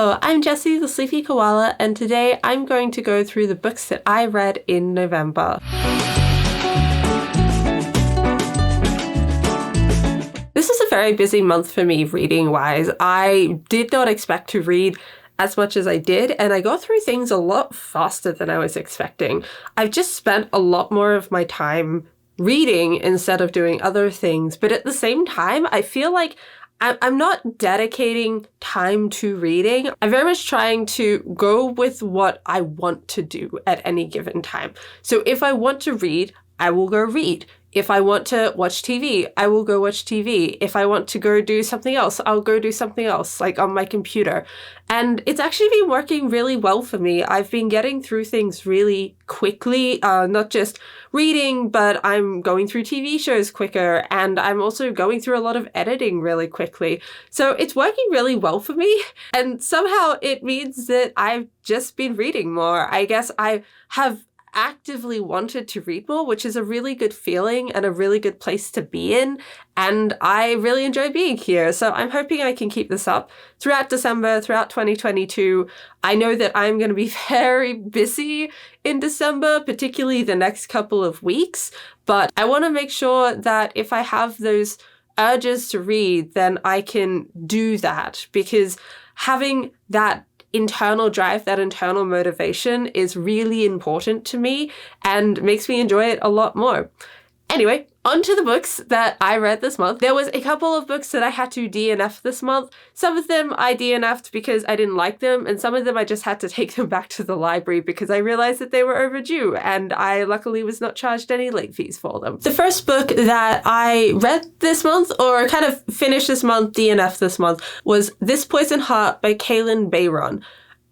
Hello, I'm Jessie the Sleepy Koala, and today I'm going to go through the books that I read in November. This was a very busy month for me reading-wise. I did not expect to read as much as I did, and I got through things a lot faster than I was expecting. I've just spent a lot more of my time reading instead of doing other things, but at the same time, I feel like I'm not dedicating time to reading. I'm very much trying to go with what I want to do at any given time. So if I want to read, I will go read. If I want to watch TV, I will go watch TV. If I want to go do something else, I'll go do something else, like on my computer. And it's actually been working really well for me. I've been getting through things really quickly, not just reading, but I'm going through TV shows quicker, and I'm also going through a lot of editing really quickly. So it's working really well for me, and somehow it means that I've just been reading more. I guess I have actively wanted to read more, which is a really good feeling and a really good place to be in, and I really enjoy being here. So I'm hoping I can keep this up throughout December, throughout 2022. I know that I'm going to be very busy in December, particularly the next couple of weeks, but I want to make sure that if I have those urges to read, then I can do that, because having that internal drive, that internal motivation is really important to me and makes me enjoy it a lot more. Anyway, on to the books that I read this month. There was a couple of books that I had to DNF this month. Some of them I DNF'd because I didn't like them, and some of them I just had to take them back to the library because I realized that they were overdue, and I luckily was not charged any late fees for them. The first book that I read this month, or kind of finished this month, DNF this month, was This Poison Heart by Kalynn Bayron.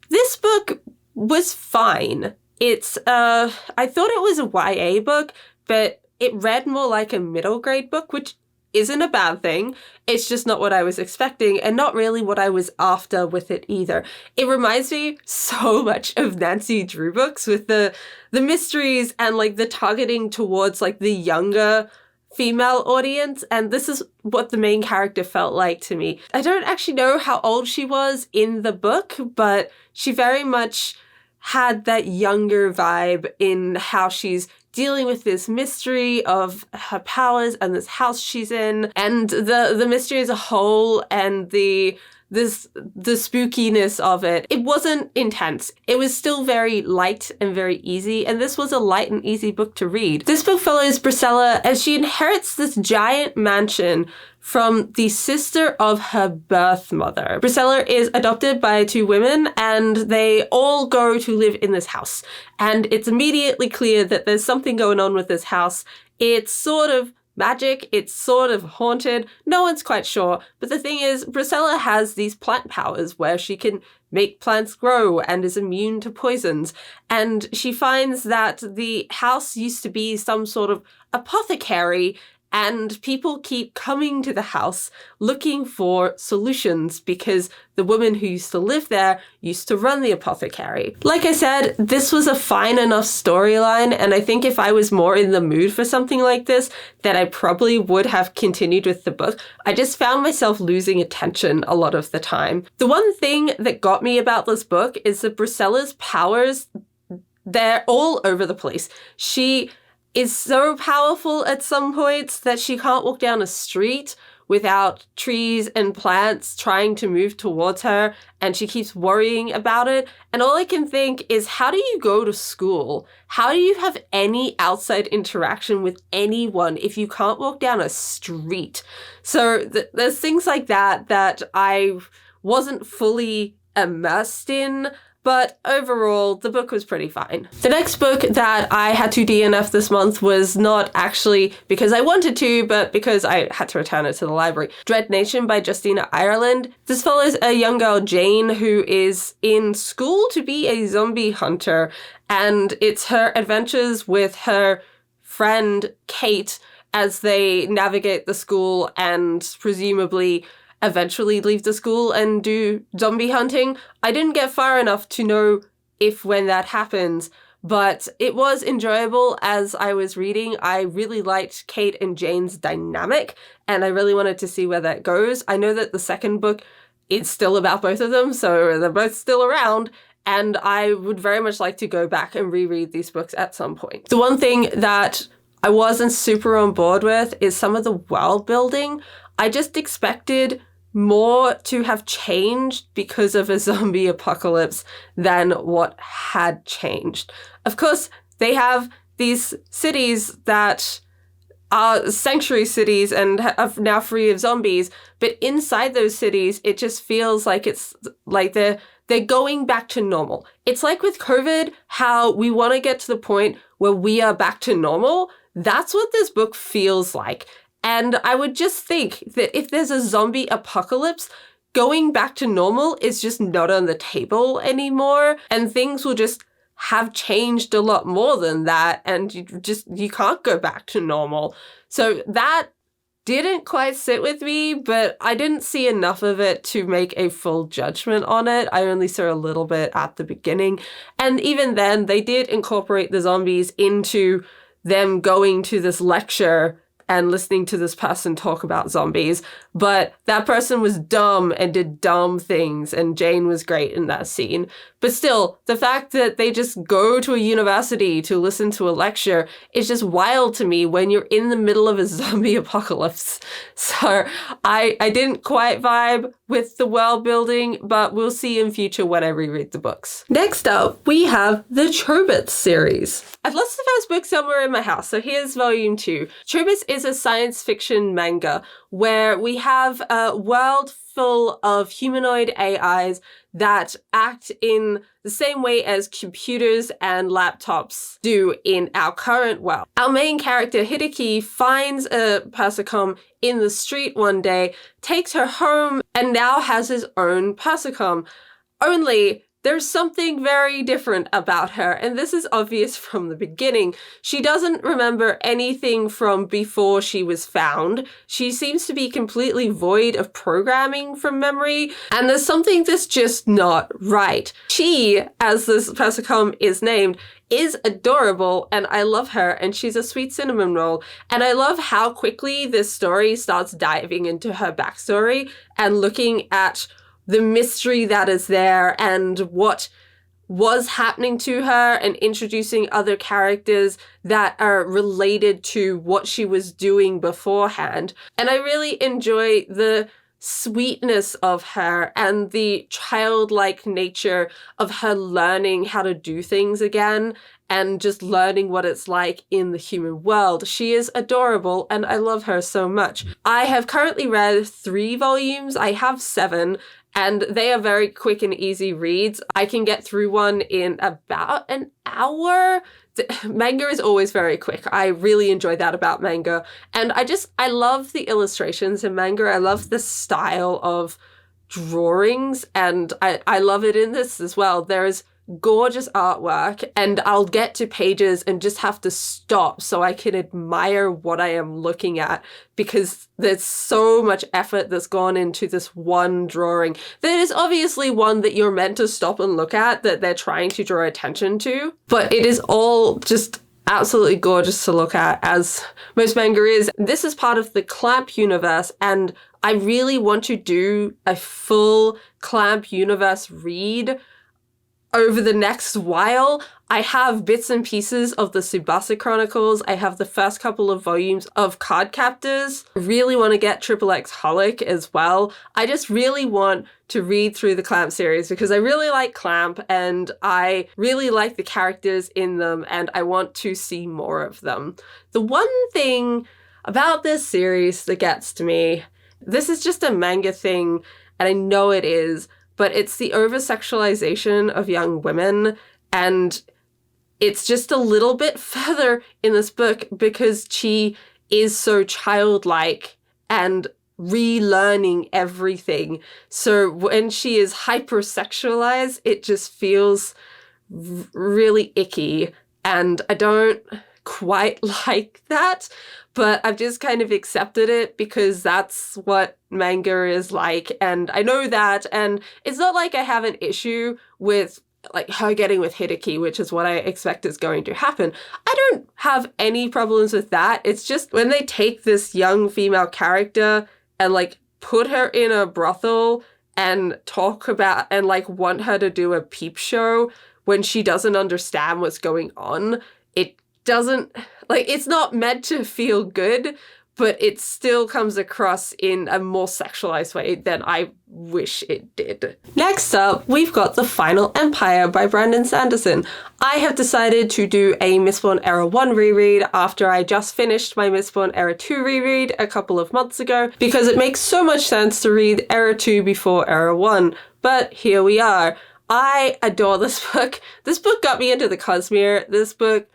This book was fine. It's, I thought it was a YA book, but it read more like a middle grade book, which isn't a bad thing. It's just not what I was expecting, and not really what I was after with it either. It reminds me so much of Nancy Drew books, with the mysteries and like the targeting towards like the younger female audience, and this is what the main character felt like to me. I don't actually know how old she was in the book, but she very much had that younger vibe in how she's dealing with this mystery of her powers and this house she's in, and the mystery as a whole, and the spookiness of it. It wasn't intense. It was still very light and very easy, and this was a light and easy book to read. This book follows Priscilla as she inherits this giant mansion from the sister of her birth mother. Priscilla is adopted by two women, and they all go to live in this house. And it's immediately clear that there's something going on with this house. It's sort of magic, it's sort of haunted, no one's quite sure. But the thing is, Priscilla has these plant powers where she can make plants grow and is immune to poisons. And she finds that the house used to be some sort of apothecary, and people keep coming to the house looking for solutions because the woman who used to live there used to run the apothecary. Like I said, this was a fine enough storyline, and I think if I was more in the mood for something like this, then I probably would have continued with the book. I just found myself losing attention a lot of the time. The one thing that got me about this book is that Priscilla's powers, they're all over the place. She is so powerful at some points that she can't walk down a street without trees and plants trying to move towards her, and she keeps worrying about it. And all I can think is, how do you go to school? How do you have any outside interaction with anyone if you can't walk down a street? So there's things like that I wasn't fully immersed in. But overall, the book was pretty fine. The next book that I had to DNF this month was not actually because I wanted to, but because I had to return it to the library. Dread Nation by Justina Ireland. This follows a young girl, Jane, who is in school to be a zombie hunter, and it's her adventures with her friend, Kate, as they navigate the school and presumably eventually leave the school and do zombie hunting. I didn't get far enough to know if when that happens, but it was enjoyable as I was reading. I really liked Kate and Jane's dynamic, and I really wanted to see where that goes. I know that the second book it's still about both of them, so they're both still around. And I would very much like to go back and reread these books at some point. The one thing that I wasn't super on board with is some of the world building. I just expected more to have changed because of a zombie apocalypse than what had changed. Of course, they have these cities that are sanctuary cities and are now free of zombies, but inside those cities, it just feels like it's like they're going back to normal. It's like with COVID, how we want to get to the point where we are back to normal. That's what this book feels like. And I would just think that if there's a zombie apocalypse, going back to normal is just not on the table anymore. And things will just have changed a lot more than that. And you can't go back to normal. So that didn't quite sit with me, but I didn't see enough of it to make a full judgment on it. I only saw a little bit at the beginning. And even then, they did incorporate the zombies into them going to this lecture and listening to this person talk about zombies. But that person was dumb and did dumb things, and Jane was great in that scene. But still, the fact that they just go to a university to listen to a lecture is just wild to me when you're in the middle of a zombie apocalypse. So I didn't quite vibe with the world building, but we'll see in future when I reread the books. Next up, we have the Chobits series. I've lost the first book somewhere in my house, so here's volume 2. Chobits is a science fiction manga where we have a world full of humanoid AIs that act in the same way as computers and laptops do in our current world. Our main character, Hideki, finds a Persephone in the street one day, takes her home, and now has his own Persephone. Only there's something very different about her, and this is obvious from the beginning. She doesn't remember anything from before she was found. She seems to be completely void of programming from memory, and there's something that's just not right. She, as this Persephone is named, is adorable, and I love her, and she's a sweet cinnamon roll. And I love how quickly this story starts diving into her backstory and looking at the mystery that is there and what was happening to her, and introducing other characters that are related to what she was doing beforehand. And I really enjoy the sweetness of her and the childlike nature of her learning how to do things again and just learning what it's like in the human world. She is adorable and I love her so much. I have currently read 3 volumes. I have 7. And they are very quick and easy reads. I can get through one in about an hour. Manga is always very quick. I really enjoy that about manga. And I love the illustrations in manga. I love the style of drawings. And I love it in this as well. There's gorgeous artwork, and I'll get to pages and just have to stop so I can admire what I am looking at, because there's so much effort that's gone into this one drawing. There is obviously one that you're meant to stop and look at that they're trying to draw attention to, but it is all just absolutely gorgeous to look at, as most manga is. This is part of the Clamp universe, and I really want to do a full Clamp universe read over the next while. I have bits and pieces of the Tsubasa Chronicles. I have the first couple of volumes of Card Captors. I really want to get XXX Holic as well. I just really want to read through the Clamp series because I really like Clamp and I really like the characters in them and I want to see more of them. The one thing about this series that gets to me, this is just a manga thing and I know it is, but it's the over-sexualization of young women, and it's just a little bit further in this book because she is so childlike and relearning everything. So when she is hypersexualized, it just feels really icky, and I don't quite like that, but I've just kind of accepted it because that's what manga is like, and I know that, and it's not like I have an issue with like her getting with Hideki, which is what I expect is going to happen. I don't have any problems with that. It's just when they take this young female character and like put her in a brothel and talk about and like want her to do a peep show when she doesn't understand what's going on. It doesn't, like, it's not meant to feel good, but it still comes across in a more sexualized way than I wish it did. Next up, we've got The Final Empire by Brandon Sanderson. I have decided to do a Mistborn Era 1 reread after I just finished my Mistborn Era 2 reread a couple of months ago, because it makes so much sense to read Era 2 before Era 1. But here we are. I adore this book. This book got me into the Cosmere. This book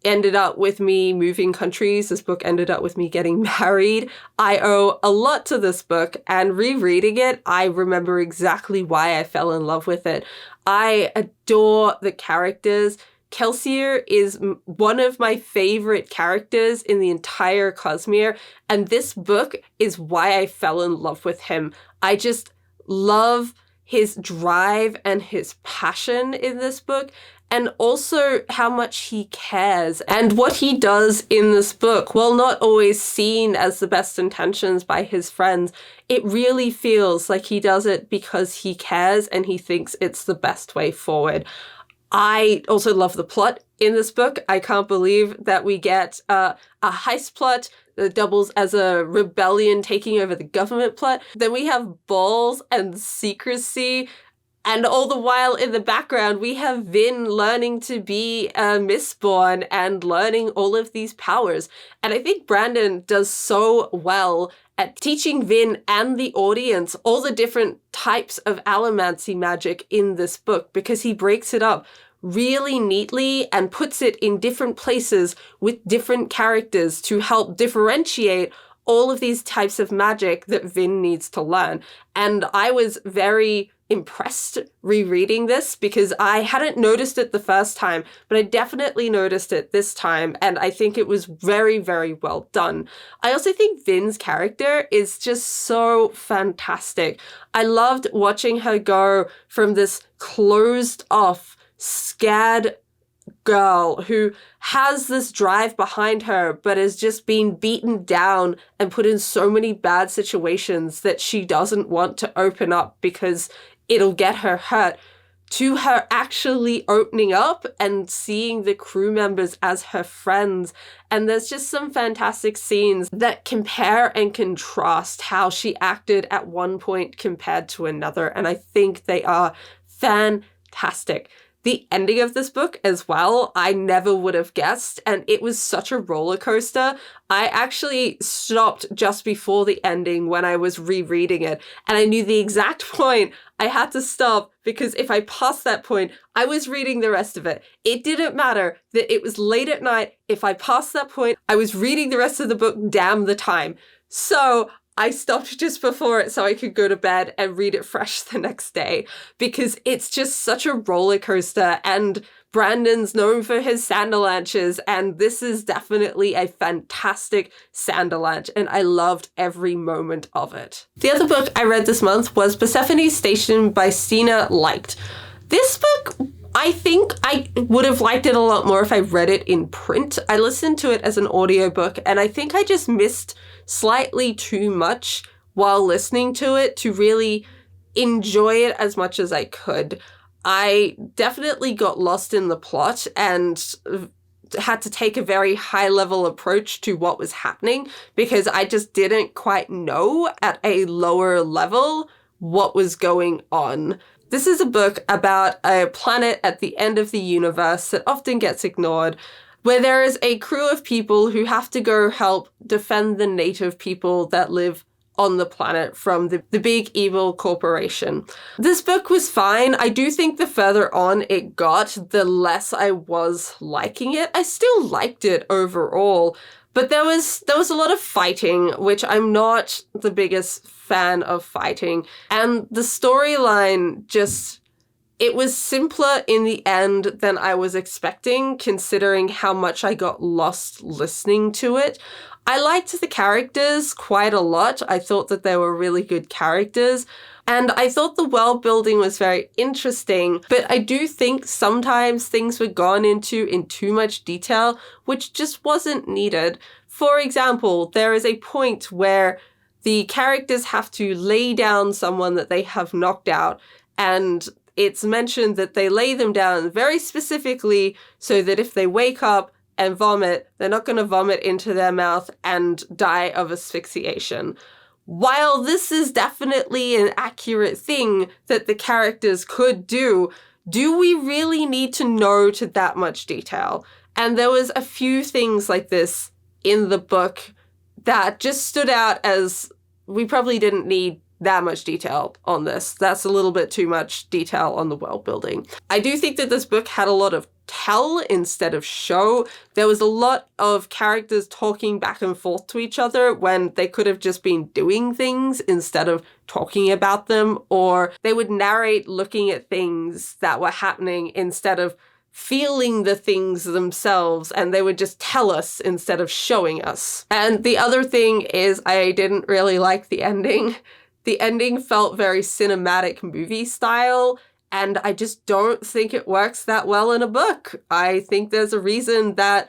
ended up with me moving countries. This book ended up with me getting married. I owe a lot to this book, and rereading it, I remember exactly why I fell in love with it. I adore the characters. Kelsier is one of my favorite characters in the entire Cosmere, and this book is why I fell in love with him. I just love his drive and his passion in this book, and also how much he cares. And what he does in this book, while not always seen as the best intentions by his friends, it really feels like he does it because he cares and he thinks it's the best way forward. I also love the plot in this book. I can't believe that we get a heist plot that doubles as a rebellion taking over the government plot. Then we have balls and secrecy. And all the while in the background, we have Vin learning to be a Mistborn and learning all of these powers. And I think Brandon does so well at teaching Vin and the audience all the different types of allomancy magic in this book, because he breaks it up really neatly and puts it in different places with different characters to help differentiate all of these types of magic that Vin needs to learn. And I was very impressed rereading this because I hadn't noticed it the first time, but I definitely noticed it this time, and I think it was very, very well done. I also think Vin's character is just so fantastic. I loved watching her go from this closed off, scared girl who has this drive behind her but has just been beaten down and put in so many bad situations that she doesn't want to open up because it'll get her hurt, to her actually opening up and seeing the crew members as her friends. And there's just some fantastic scenes that compare and contrast how she acted at one point compared to another, and I think they are fantastic. The ending of this book as well, I never would have guessed, and it was such a roller coaster. I actually stopped just before the ending when I was rereading it, and I knew the exact point I had to stop, because if I passed that point, I was reading the rest of it. It didn't matter that it was late at night. If I passed that point, I was reading the rest of the book, damn the time. So I stopped just before it so I could go to bed and read it fresh the next day, because it's just such a roller coaster, and Brandon's known for his Sanderlanches, and this is definitely a fantastic Sanderlanche, and I loved every moment of it. The other book I read this month was Persephone's Station by Stina Leicht. This book, I think I would have liked it a lot more if I read it in print. I listened to it as an audiobook, and I think I just missed slightly too much while listening to it to really enjoy it as much as I could. I definitely got lost in the plot and had to take a very high-level approach to what was happening, because I just didn't quite know at a lower level what was going on. This is a book about a planet at the end of the universe that often gets ignored, where there is a crew of people who have to go help defend the native people that live on the planet from the big evil corporation. This book was fine. I do think the further on it got, the less I was liking it. I still liked it overall, but there was a lot of fighting, which I'm not the biggest fan of fighting. And the storyline just, it was simpler in the end than I was expecting, considering how much I got lost listening to it. I liked the characters quite a lot. I thought that they were really good characters, and I thought the world building was very interesting, but I do think sometimes things were gone into in too much detail, which just wasn't needed. For example, there is a point where the characters have to lay down someone that they have knocked out, and it's mentioned that they lay them down very specifically so that if they wake up and vomit, they're not going to vomit into their mouth and die of asphyxiation. While this is definitely an accurate thing that the characters could do we really need to know to that much detail? And there was a few things like this in the book that just stood out as we probably didn't need that much detail on this. That's a little bit too much detail on the world building. I do think that this book had a lot of tell instead of show. There was a lot of characters talking back and forth to each other when they could have just been doing things instead of talking about them, or they would narrate looking at things that were happening instead of feeling the things themselves, and they would just tell us instead of showing us. And the other thing is I didn't really like the ending. The ending felt very cinematic movie style, and I just don't think it works that well in a book. I think there's a reason that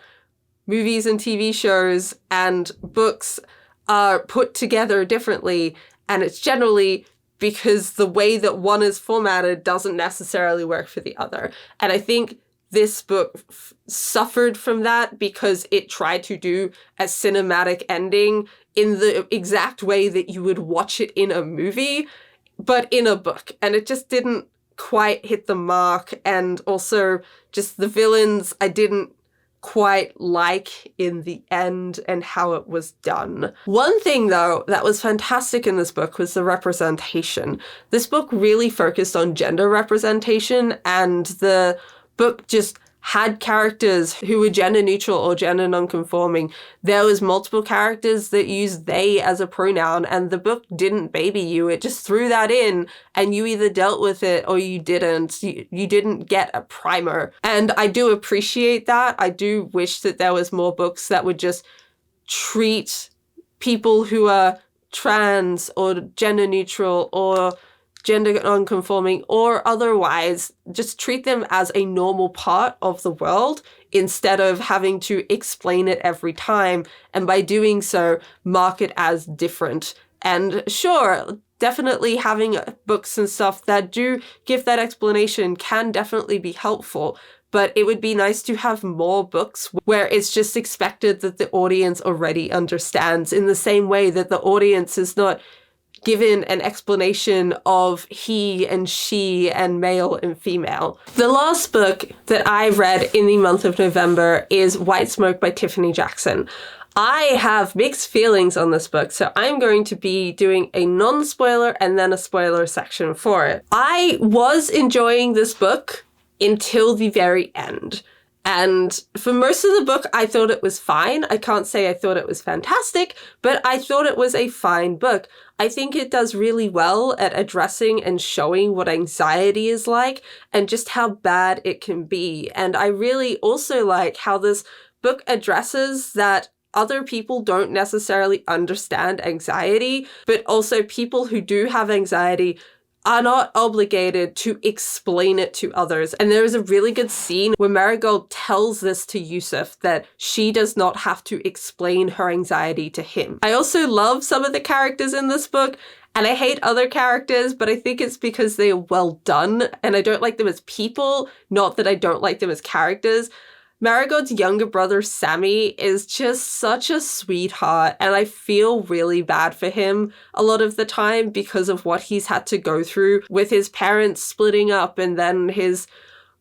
movies and TV shows and books are put together differently, and it's generally because the way that one is formatted doesn't necessarily work for the other. And I think this book suffered from that because it tried to do a cinematic ending in the exact way that you would watch it in a movie, but in a book. And it just didn't quite hit the mark. And also just the villains I didn't quite like in the end and how it was done. One thing though that was fantastic in this book was the representation. This book really focused on gender representation, and the book just had characters who were gender neutral or gender non-conforming. There was multiple characters that used they as a pronoun, and the book didn't baby you. It just threw that in, and you either dealt with it or you didn't. You didn't get a primer. And I do appreciate that. I do wish that there was more books that would just treat people who are trans or gender neutral or gender non-conforming or otherwise, just treat them as a normal part of the world instead of having to explain it every time, and by doing so, mark it as different. And sure, definitely having books and stuff that do give that explanation can definitely be helpful, but it would be nice to have more books where it's just expected that the audience already understands, in the same way that the audience is not given an explanation of he and she and male and female. The last book that I read in the month of November is White Smoke by Tiffany Jackson. I have mixed feelings on this book, so I'm going to be doing a non-spoiler and then a spoiler section for it. I was enjoying this book until the very end. And for most of the book, I thought it was fine. I can't say I thought it was fantastic, but I thought it was a fine book. I think it does really well at addressing and showing what anxiety is like and just how bad it can be. And I really also like how this book addresses that other people don't necessarily understand anxiety, but also people who do have anxiety are not obligated to explain it to others. And there is a really good scene where Marigold tells this to Yusuf, that she does not have to explain her anxiety to him. I also love some of the characters in this book, and I hate other characters, but I think it's because they are well done, and I don't like them as people, not that I don't like them as characters. Marigold's younger brother, Sammy, is just such a sweetheart, and I feel really bad for him a lot of the time because of what he's had to go through with his parents splitting up and then his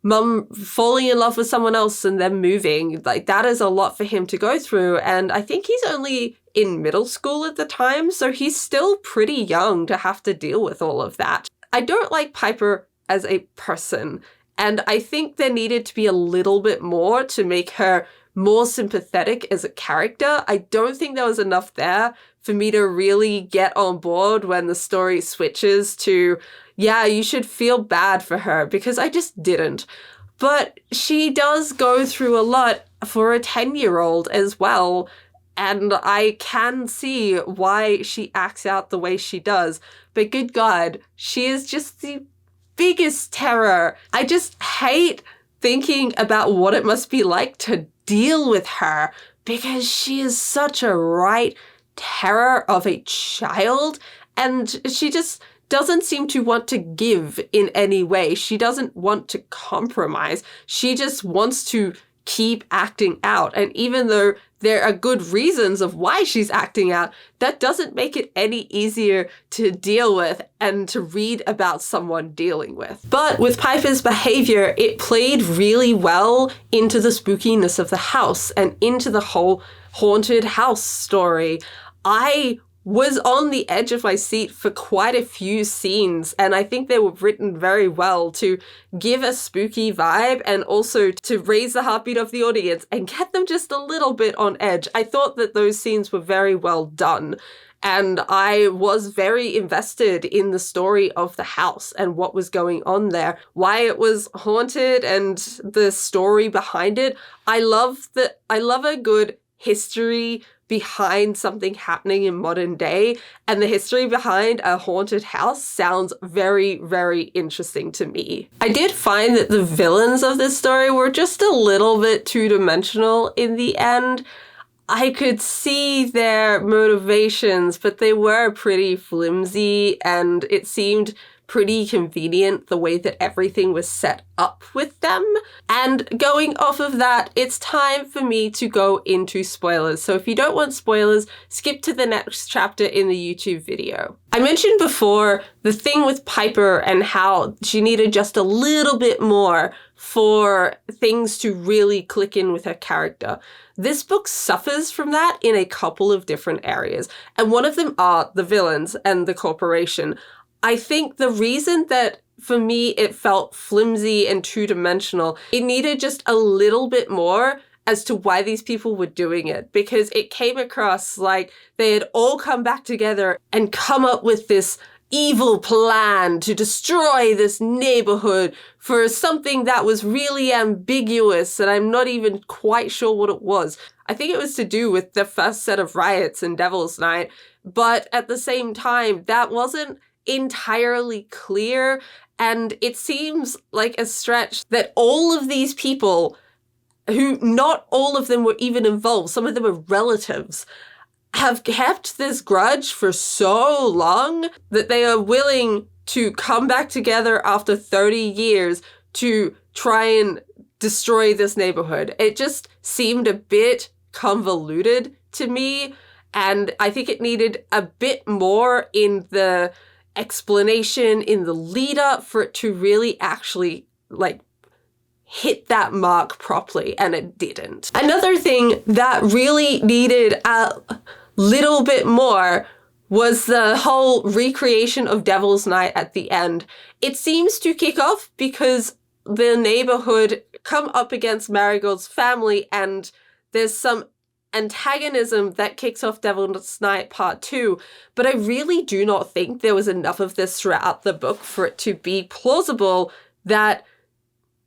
mum falling in love with someone else and then moving. Like, that is a lot for him to go through, and I think he's only in middle school at the time, so he's still pretty young to have to deal with all of that. I don't like Piper as a person. And I think there needed to be a little bit more to make her more sympathetic as a character. I don't think there was enough there for me to really get on board when the story switches to, yeah, you should feel bad for her, because I just didn't. But she does go through a lot for a 10-year-old as well. And I can see why she acts out the way she does. But good God, she is just the biggest terror. I just hate thinking about what it must be like to deal with her, because she is such a right terror of a child, and she just doesn't seem to want to give in any way. She doesn't want to compromise. She just wants to keep acting out. And even though there are good reasons of why she's acting out, that doesn't make it any easier to deal with and to read about someone dealing with. But with Piper's behavior, it played really well into the spookiness of the house and into the whole haunted house story. I was on the edge of my seat for quite a few scenes, and I think they were written very well to give a spooky vibe and also to raise the heartbeat of the audience and get them just a little bit on edge. I thought that those scenes were very well done, and I was very invested in the story of the house and what was going on there, why it was haunted and the story behind it. I love a good history behind something happening in modern day, and the history behind a haunted house sounds very, very interesting to me. I did find that the villains of this story were just a little bit two-dimensional in the end. I could see their motivations, but they were pretty flimsy, and it seemed pretty convenient the way that everything was set up with them. And going off of that, it's time for me to go into spoilers. So if you don't want spoilers, skip to the next chapter in the YouTube video. I mentioned before the thing with Piper and how she needed just a little bit more for things to really click in with her character. This book suffers from that in a couple of different areas, and one of them are the villains and the corporation. I think the reason that for me it felt flimsy and two-dimensional, it needed just a little bit more as to why these people were doing it, because it came across like they had all come back together and come up with this evil plan to destroy this neighborhood for something that was really ambiguous, and I'm not even quite sure what it was. I think it was to do with the first set of riots in Devil's Night, but at the same time, that wasn't entirely clear, and it seems like a stretch that all of these people, who not all of them were even involved, some of them are relatives, have kept this grudge for so long that they are willing to come back together after 30 years to try and destroy this neighborhood. It just seemed a bit convoluted to me, and I think it needed a bit more in the explanation, in the lead up, for it to really actually hit that mark properly, and it didn't. Another thing that really needed a little bit more was the whole recreation of Devil's Night at the end. It seems to kick off because the neighborhood come up against Marigold's family, and there's some antagonism that kicks off Devil's Night Part 2, but I really do not think there was enough of this throughout the book for it to be plausible that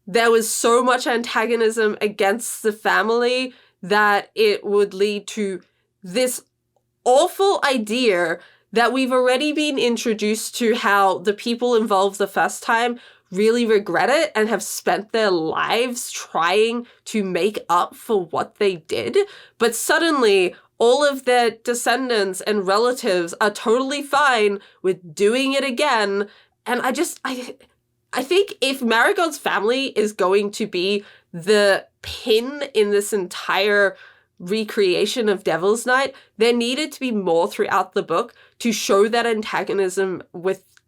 there was so much antagonism against the family that it would lead to this awful idea that we've already been introduced to, how the people involved the first time really regret it and have spent their lives trying to make up for what they did. But suddenly, all of their descendants and relatives are totally fine with doing it again. And I think if Marigold's family is going to be the pin in this entire recreation of Devil's Night, there needed to be more throughout the book to show that antagonism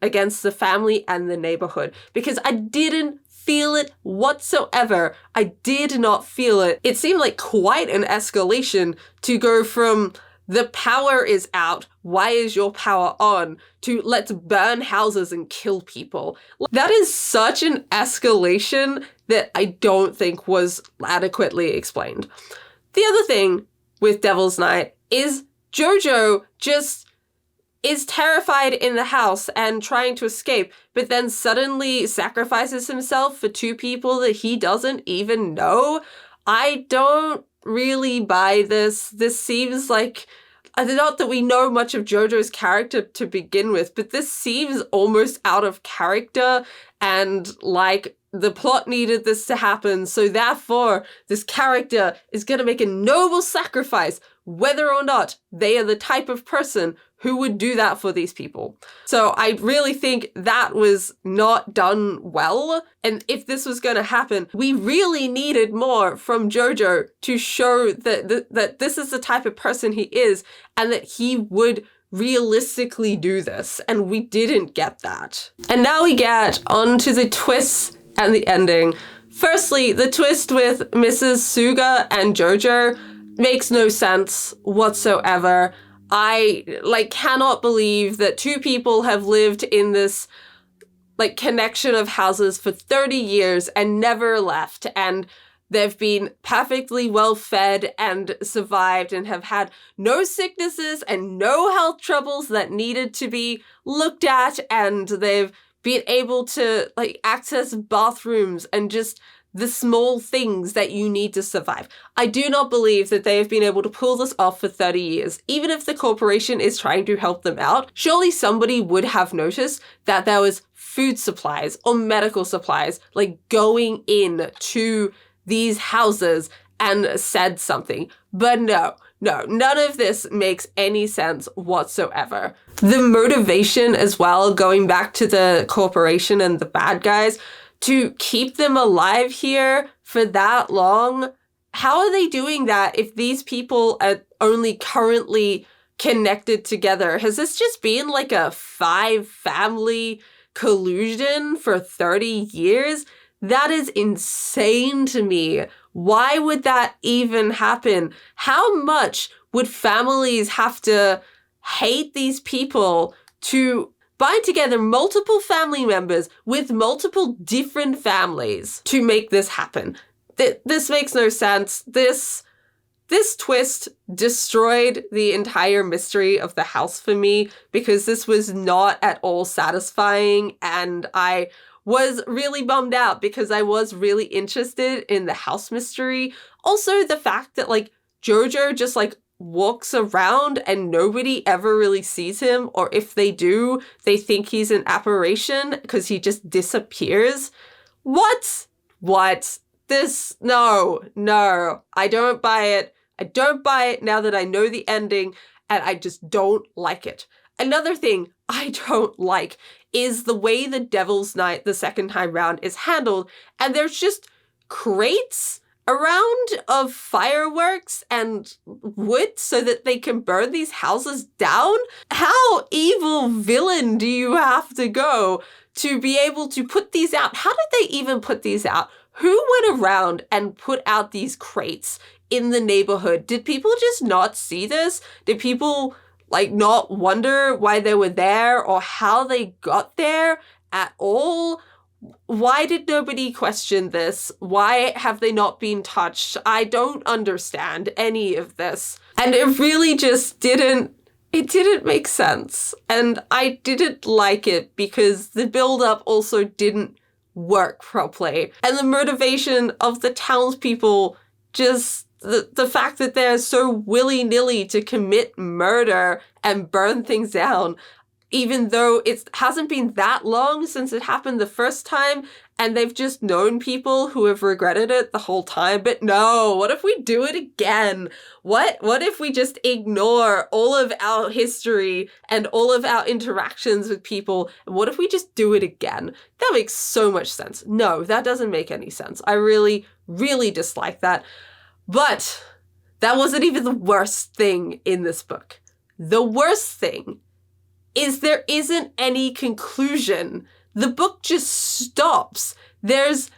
against the family and the neighborhood, because I didn't feel it whatsoever. I did not feel it. It seemed like quite an escalation to go from the power is out, why is your power on, to let's burn houses and kill people. That is such an escalation that I don't think was adequately explained. The other thing with Devil's Night is Jojo just is terrified in the house and trying to escape, but then suddenly sacrifices himself for two people that he doesn't even know. I don't really buy this. This seems like, not that we know much of Jojo's character to begin with, but this seems almost out of character, and like the plot needed this to happen, so therefore this character is going to make a noble sacrifice. whether or not they are the type of person who would do that for these people. So I really think that was not done well. And if this was going to happen, we really needed more from Jojo to show that this is the type of person he is and that he would realistically do this. And we didn't get that. And now we get onto the twists and the ending. Firstly, the twist with Mrs. Suga and Jojo makes no sense whatsoever. I cannot believe that two people have lived in this connection of houses for 30 years and never left, and they've been perfectly well fed and survived and have had no sicknesses and no health troubles that needed to be looked at, and they've been able to access bathrooms and just the small things that you need to survive. I do not believe that they have been able to pull this off for 30 years. Even if the corporation is trying to help them out, surely somebody would have noticed that there was food supplies or medical supplies going in to these houses and said something. But no, none of this makes any sense whatsoever. The motivation as well, going back to the corporation and the bad guys, to keep them alive here for that long, how are they doing that if these people are only currently connected together? Has this just been a 5-family collusion for 30 years? That is insane to me. Why would that even happen? How much would families have to hate these people to bind together multiple family members with multiple different families to make this happen? This makes no sense. This twist destroyed the entire mystery of the house for me, because this was not at all satisfying, and I was really bummed out because I was really interested in the house mystery. Also, the fact that Jojo just walks around and nobody ever really sees him, or if they do, they think he's an apparition because he just disappears. What? This, no, I don't buy it. I don't buy it now that I know the ending, and I just don't like it. Another thing I don't like is the way the Devil's Night the second time round is handled, and there's just crates around of fireworks and wood so that they can burn these houses down. How evil villain do you have to go to be able to put these out? How did they even put these out? Who went around and put out these crates in the neighborhood? Did people just not see this? Did people not wonder why they were there or how they got there at all? Why did nobody question this? Why have they not been touched? I don't understand any of this. And it really just didn't make sense. And I didn't like it because the build-up also didn't work properly. And the motivation of the townspeople, just the fact that they're so willy-nilly to commit murder and burn things down, even though it hasn't been that long since it happened the first time, and they've just known people who have regretted it the whole time. But no, what if we do it again? What if we just ignore all of our history and all of our interactions with people? What if we just do it again? That makes so much sense. No, that doesn't make any sense. I really, really dislike that. But that wasn't even the worst thing in this book. The worst thing is there isn't any conclusion. The book just stops. There's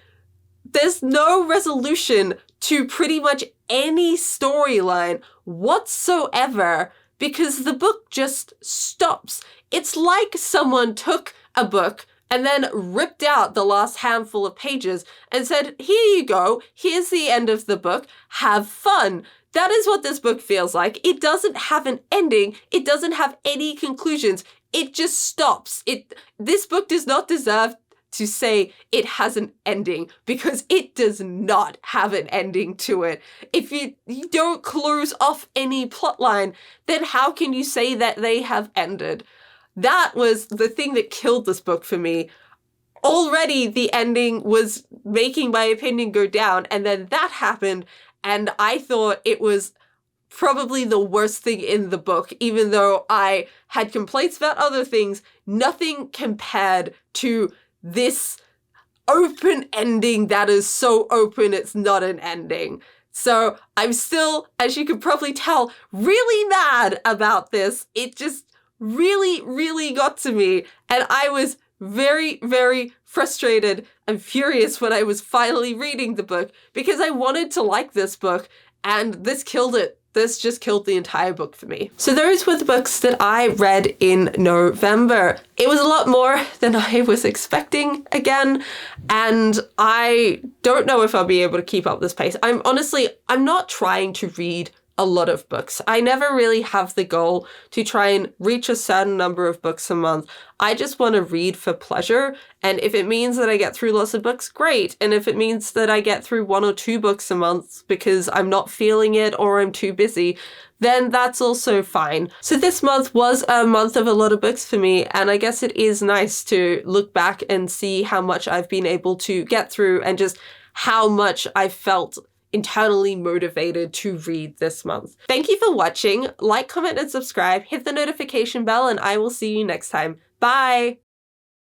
no resolution to pretty much any storyline whatsoever because the book just stops. It's like someone took a book and then ripped out the last handful of pages and said, here you go, here's the end of the book, have fun. That is what this book feels like. It doesn't have an ending. It doesn't have any conclusions. It just stops. This book does not deserve to say it has an ending because it does not have an ending to it. If you don't close off any plotline, then how can you say that they have ended? That was the thing that killed this book for me. Already the ending was making my opinion go down, and then that happened, and I thought it was probably the worst thing in the book, even though I had complaints about other things. Nothing compared to this open ending that is so open it's not an ending. So I'm still, as you can probably tell, really mad about this. It just really, really got to me. And I was very, very frustrated and furious when I was finally reading the book because I wanted to like this book, and this killed it. This just killed the entire book for me. So those were the books that I read in November. It was a lot more than I was expecting again, and I don't know if I'll be able to keep up this pace. I'm not trying to read a lot of books. I never really have the goal to try and reach a certain number of books a month. I just want to read for pleasure. And if it means that I get through lots of books, great. And if it means that I get through 1 or 2 books a month because I'm not feeling it or I'm too busy, then that's also fine. So this month was a month of a lot of books for me. And I guess it is nice to look back and see how much I've been able to get through and just how much I felt internally motivated to read this month. Thank you for watching. Like, comment, and subscribe. Hit the notification bell, and I will see you next time. Bye!